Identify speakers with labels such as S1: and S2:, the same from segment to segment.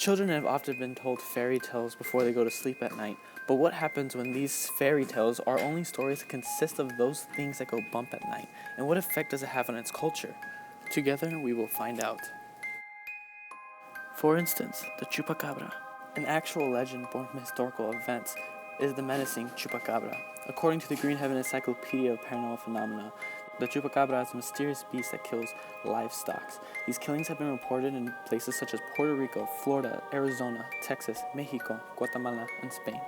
S1: Children have often been told fairy tales before they go to sleep at night, but what happens when these fairy tales are only stories that consist of those things that go bump at night, and what effect does it have on its culture? Together, we will find out. For instance, the chupacabra, an actual legend born from historical events, is the menacing chupacabra. According to the Greenhaven Encyclopedia of Paranormal Phenomena, the chupacabra is a mysterious beast that kills livestock. These killings have been reported in places such as Puerto Rico, Florida, Arizona, Texas, Mexico, Guatemala, and Spain.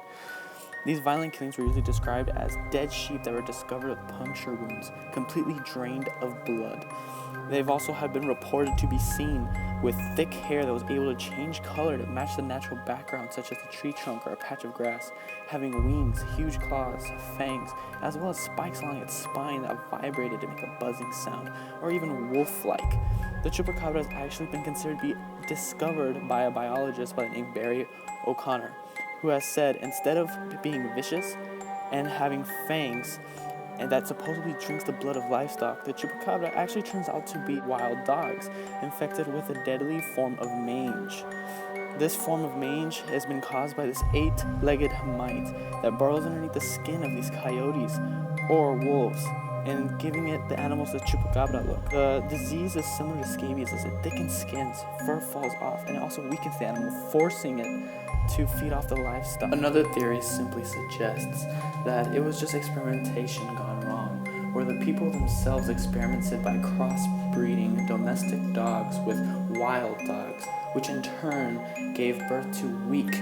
S1: These violent killings were usually described as dead sheep that were discovered with puncture wounds, completely drained of blood. They've also been reported to be seen with thick hair that was able to change color to match the natural background, such as a tree trunk or a patch of grass, having wings, huge claws, fangs, as well as spikes along its spine that vibrated to make a buzzing sound, or even wolf-like. The chupacabra has actually been considered to be discovered by a biologist by the name Barry O'Connor, who has said instead of being vicious and having fangs, and that supposedly drinks the blood of livestock, the chupacabra actually turns out to be wild dogs infected with a deadly form of mange. This form of mange has been caused by this 8-legged mite that burrows underneath the skin of these coyotes or wolves, and giving the animals the chupacabra look. The disease is similar to scabies as it thickens skins, fur falls off, and it also weakens the animal, forcing it to feed off the livestock. Another theory simply suggests that it was just experimentation gone wrong, where the people themselves experimented by crossbreeding domestic dogs with wild dogs, which in turn gave birth to weak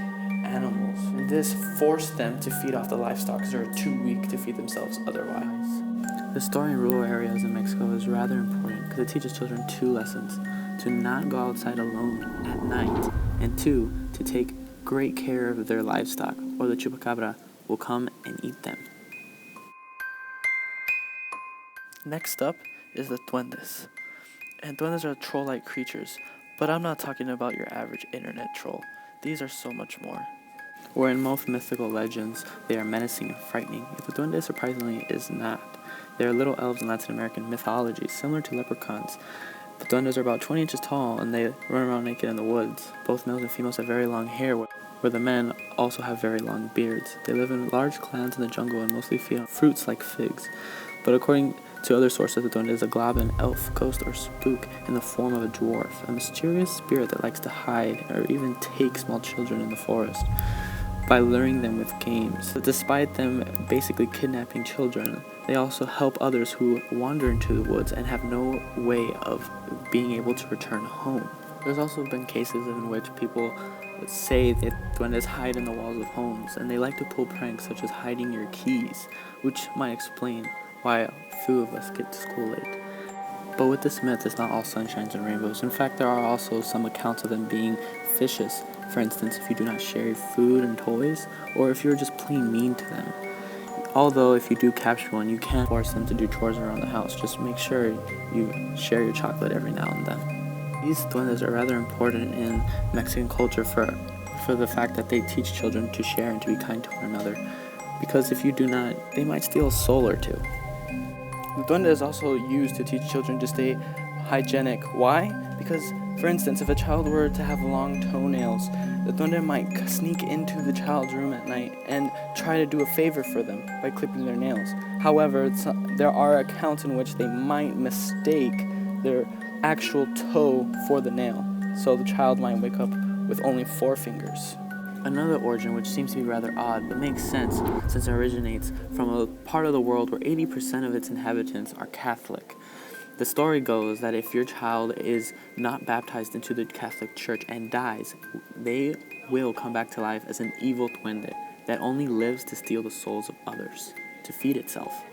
S1: animals. This forced them to feed off the livestock because they were too weak to feed themselves otherwise. The story in rural areas in Mexico is rather important because it teaches children 2 lessons: to not go outside alone at night, and 2, to take great care of their livestock, or the chupacabra will come and eat them. Next up is the duendes. And duendes are troll-like creatures, but I'm not talking about your average internet troll. These are so much more. Where in most mythical legends, they are menacing and frightening, yet the duende surprisingly is not. They are little elves in Latin American mythology, similar to leprechauns. The duendes are about 20 inches tall, and they run around naked in the woods. Both males and females have very long hair, where the men also have very long beards. They live in large clans in the jungle and mostly feed on fruits like figs. But according to other sources, the duende is a goblin, elf, ghost, or spook in the form of a dwarf, a mysterious spirit that likes to hide or even take small children in the forest by luring them with games. But despite them basically kidnapping children, they also help others who wander into the woods and have no way of being able to return home. There's also been cases in which people say that duendes hide in the walls of homes, and they like to pull pranks such as hiding your keys, which might explain why a few of us get to school late. But with this myth, it's not all sunshines and rainbows. In fact, there are also some accounts of them being vicious. For instance, if you do not share your food and toys, or if you're just plain mean to them. Although if you do capture one, you can't force them to do chores around the house. Just make sure you share your chocolate every now and then. These duendes are rather important in Mexican culture for the fact that they teach children to share and to be kind to one another. Because if you do not, they might steal a soul or two. The duende is also used to teach children to stay hygienic. Why? Because, for instance, if a child were to have long toenails, the duende might sneak into the child's room at night and try to do a favor for them by clipping their nails. However, there are accounts in which they might mistake their actual toe for the nail, so the child might wake up with only 4 fingers. Another origin which seems to be rather odd, but makes sense since it originates from a part of the world where 80% of its inhabitants are Catholic. The story goes that if your child is not baptized into the Catholic Church and dies, they will come back to life as an evil duende that only lives to steal the souls of others, to feed itself.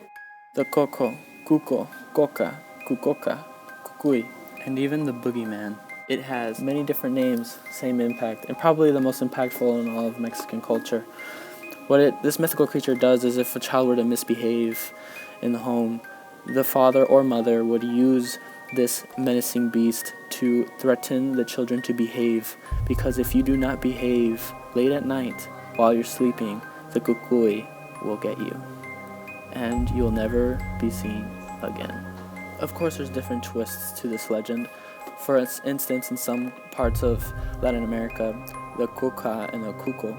S1: The coco, cuco, coca, cucoca, cucuy, and even the boogeyman. It has many different names, same impact, and probably the most impactful in all of Mexican culture. What this mythical creature does is if a child were to misbehave in the home, the father or mother would use this menacing beast to threaten the children to behave, because if you do not behave late at night while you're sleeping, the cucuy will get you, and you'll never be seen again. Of course, there's different twists to this legend. For instance, in some parts of Latin America, the cuca and the cuco,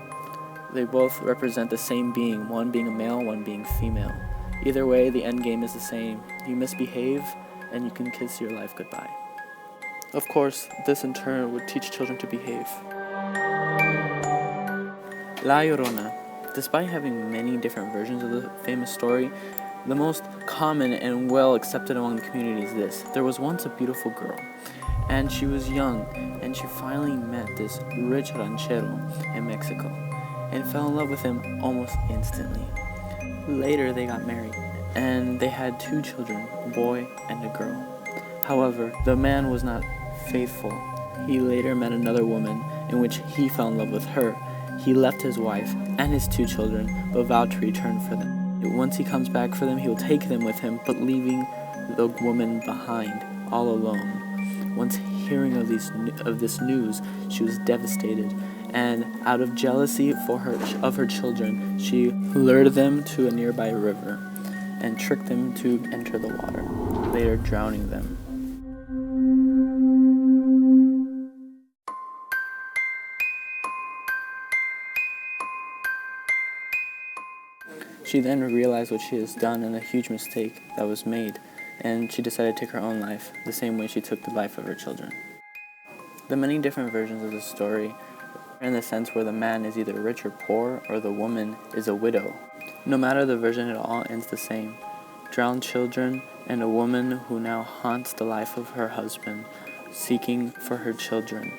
S1: they both represent the same being, one being a male, one being female. Either way, the end game is the same. You misbehave, and you can kiss your life goodbye. Of course, this in turn would teach children to behave. La Llorona. Despite having many different versions of the famous story, the most common and well accepted among the community is this. There was once a beautiful girl, and she was young, and she finally met this rich ranchero in Mexico, and fell in love with him almost instantly. Later, they got married, and they had 2 children, a boy and a girl. However, the man was not faithful. He later met another woman, in which he fell in love with her. He left his wife and his 2 children, but vowed to return for them. Once he comes back for them, he will take them with him, but leaving the woman behind, all alone. Once hearing of this news, she was devastated, and out of jealousy of her children, she lured them to a nearby river and tricked them to enter the water, later drowning them. She then realized what she has done and a huge mistake that was made, and she decided to take her own life, the same way she took the life of her children. The many different versions of the story are in the sense where the man is either rich or poor, or the woman is a widow. No matter the version, it all ends the same. Drowned children and a woman who now haunts the life of her husband, seeking for her children.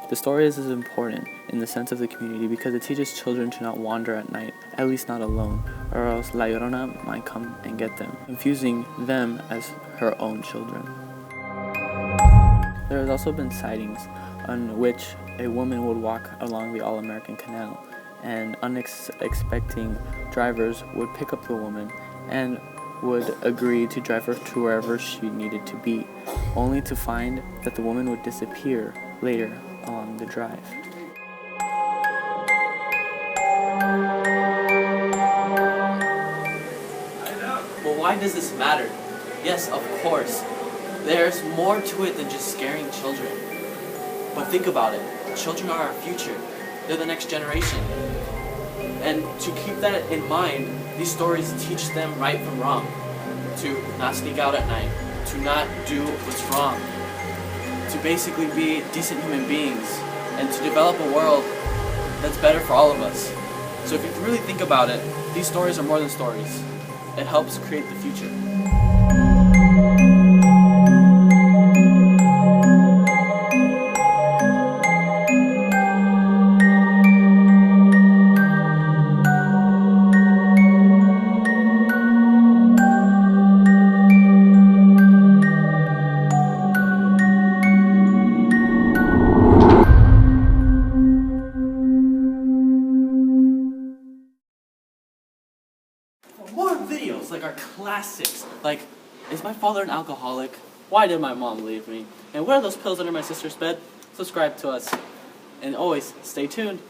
S1: The story is important in the sense of the community because it teaches children to not wander at night, at least not alone, or else La Llorona might come and get them, confusing them as her own children. There has also been sightings on which a woman would walk along the All-American Canal, and unexpecting drivers would pick up the woman and would agree to drive her to wherever she needed to be, only to find that the woman would disappear later along the drive.
S2: Well, why does this matter? Yes, of course. There's more to it than just scaring children. But think about it. Children are our future. They're the next generation. And to keep that in mind, these stories teach them right from wrong. To not sneak out at night. To not do what's wrong. To basically be decent human beings. And to develop a world that's better for all of us. So if you really think about it, these stories are more than stories. It helps create the future. More videos like our classics, like, is my father an alcoholic? Why did my mom leave me? And what are those pills under my sister's bed? Subscribe to us. And always, stay tuned.